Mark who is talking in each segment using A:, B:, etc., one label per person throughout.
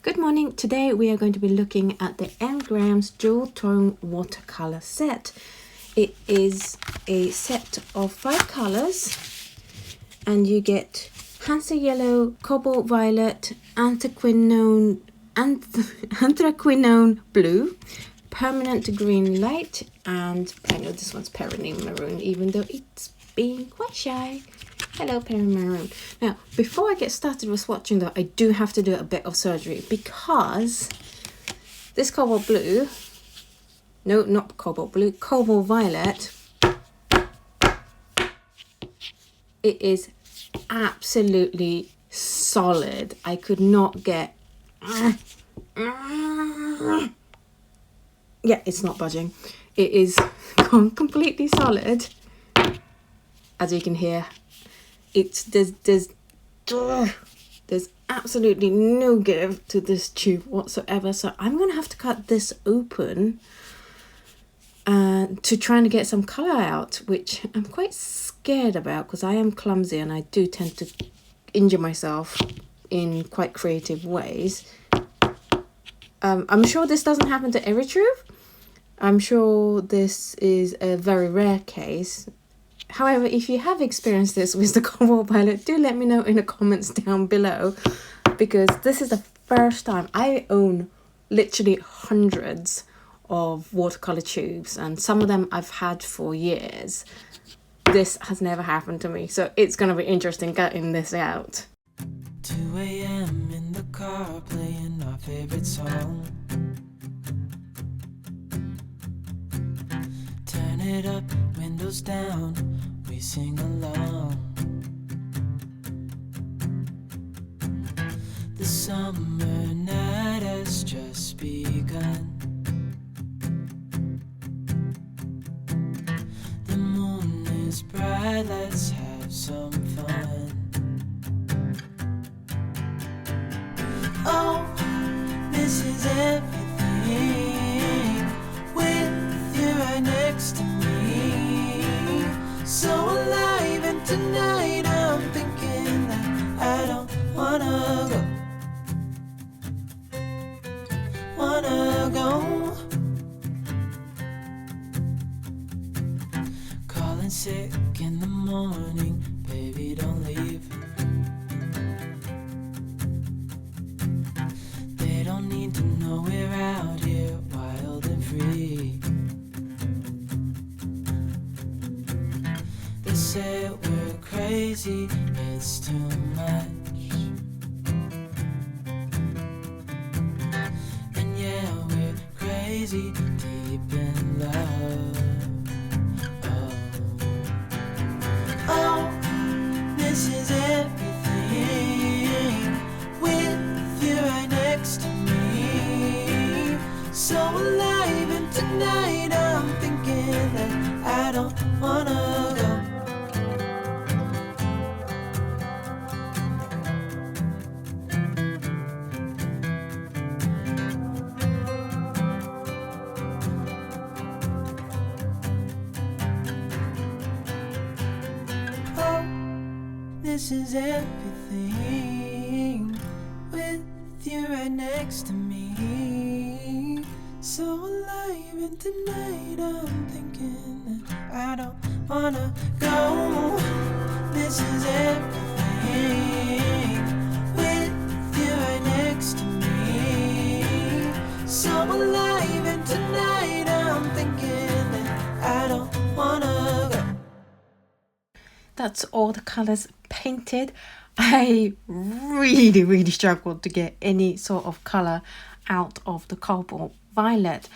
A: Good morning. Today we are going to be looking at the Grams dual tone watercolor set. It is a set of 5 colors and you get Hansa yellow, cobalt violet, anthraquinone blue, permanent green light, and I know this one's permanent maroon even though it's being quite shy. Hello, Permanent Maroon. Now, before I get started with swatching though, I do have to do a bit of surgery because this cobalt blue, no, not cobalt blue, cobalt violet, it is absolutely solid. I could not get, yeah, it's not budging. It is completely solid, as you can hear. There's absolutely no give to this tube whatsoever, so I'm gonna have to cut this open to try and get some color out, which I'm quite scared about because I am clumsy and I do tend to injure myself in quite creative ways. I'm sure this doesn't happen to every tube. I'm sure this is a very rare case. However, if you have experienced this with the cobalt violet, do let me know in the comments down below, because this is the first time. I own literally hundreds of watercolor tubes and some of them I've had for years. This has never happened to me, so it's going to be interesting getting this out.
B: 2 a.m. in the car playing our favorite song. Turn it up, windows down, we sing along. The summer night has just begun. The moon is bright, let's have some fun. Oh, this is everything with you right next to me. So alive, and tonight I'm thinking that I don't wanna go. Calling sick in the morning, baby don't leave. They don't need to know we're out here wild and free. They say we're crazy, it's too much. And yeah, we're crazy, deep in love. Oh, this is everything with you right next to me. So alive, and tonight I'm thinking that I don't wanna go. This is everything with you right next to me. So alive, and tonight I'm thinking that I don't wanna go. This is everything with you right next to me. So alive, and tonight I'm thinking that I don't wanna go.
A: That's all the colors painted. I really struggled to get any sort of color out of the cobalt violet.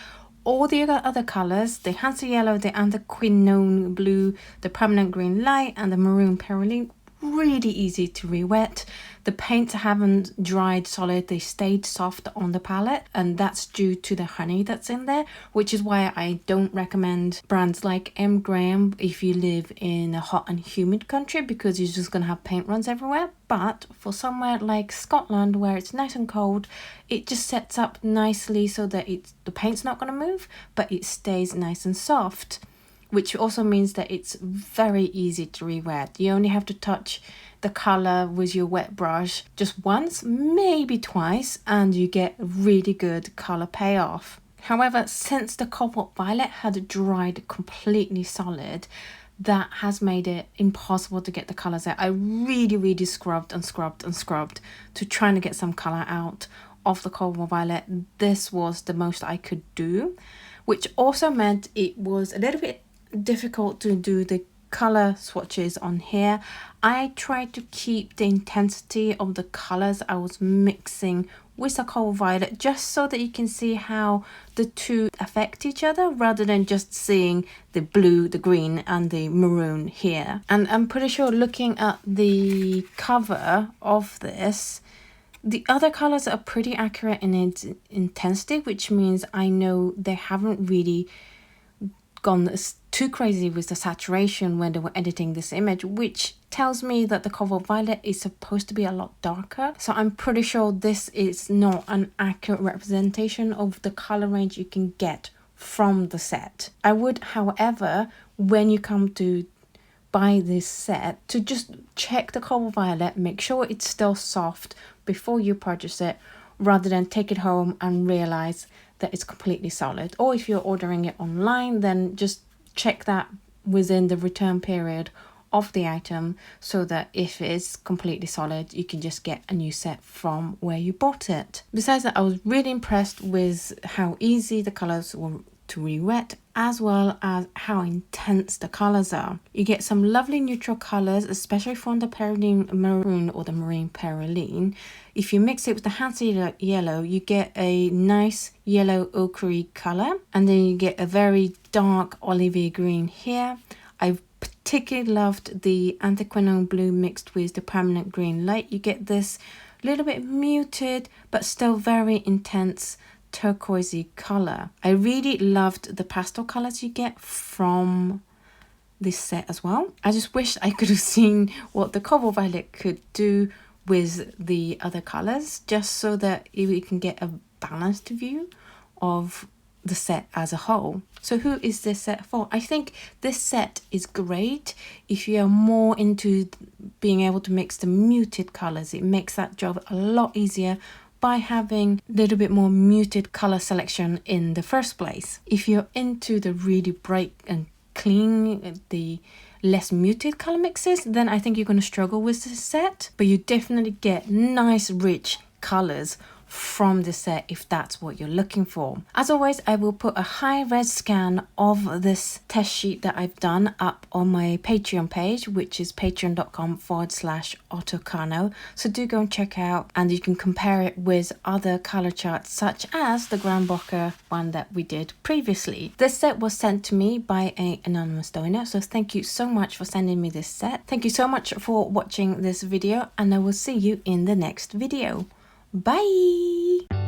A: All the other colors, the Hansa yellow, the anthraquinone blue, the permanent green light, and the maroon perylene, really easy to re-wet. The paints haven't dried solid, they stayed soft on the palette, and that's due to the honey that's in there, which is why I don't recommend brands like Grams if you live in a hot and humid country, because you're just going to have paint runs everywhere. But for somewhere like Scotland where it's nice and cold, it just sets up nicely so that the paint's not going to move, but it stays nice and soft, which also means that it's very easy to re-wet. You only have to touch the color with your wet brush just once, maybe twice, and you get really good color payoff. However, since the cobalt violet had dried completely solid, that has made it impossible to get the colors out. I really scrubbed and scrubbed and scrubbed to try to get some color out of the cobalt violet. This was the most I could do, which also meant it was a little bit difficult to do the color swatches on here. I tried to keep the intensity of the colors I was mixing with the cobalt violet, just so that you can see how the two affect each other rather than just seeing the blue, the green and the maroon here. And I'm pretty sure looking at the cover of this, the other colors are pretty accurate in its intensity, which means I know they haven't really gone too crazy with the saturation when they were editing this image, which tells me that the cobalt violet is supposed to be a lot darker. So I'm pretty sure this is not an accurate representation of the color range you can get from the set. I would, however, when you come to buy this set, to just check the cobalt violet, make sure it's still soft before you purchase it, rather than take it home and realize that it's completely solid. Or if you're ordering it online, then just check that within the return period of the item, so that if it's completely solid, you can just get a new set from where you bought it. Besides that, I was really impressed with how easy the colors were to re-wet, as well as how intense the colors are. You get some lovely neutral colors, especially from the Perylene Maroon or the Marine Perylene. If you mix it with the Handmade yellow, you get a nice yellow ochre color, and then you get a very dark olivey green here. I particularly loved the antiquinone blue mixed with the permanent green light. You get this little bit muted but still very intense turquoisey color. I really loved the pastel colors you get from this set as well. I just wish I could have seen what the cobalt violet could do with the other colors, just so that we can get a balanced view of the set as a whole. So who is this set for? I think this set is great if you're more into being able to mix the muted colors. It makes that job a lot easier by having a little bit more muted color selection in the first place. If you're into the really bright and clean, the less muted color mixes, then I think you're going to struggle with this set, but you definitely get nice rich colors from the set if that's what you're looking for. As always, I will put a high-res scan of this test sheet that I've done up on my Patreon page, which is patreon.com/Oto Kano. So do go and check out, and you can compare it with other color charts such as the Grand Bokeh one that we did previously. This set was sent to me by an anonymous donor, so thank you so much for sending me this set. Thank you so much for watching this video, and I will see you in the next video. Bye!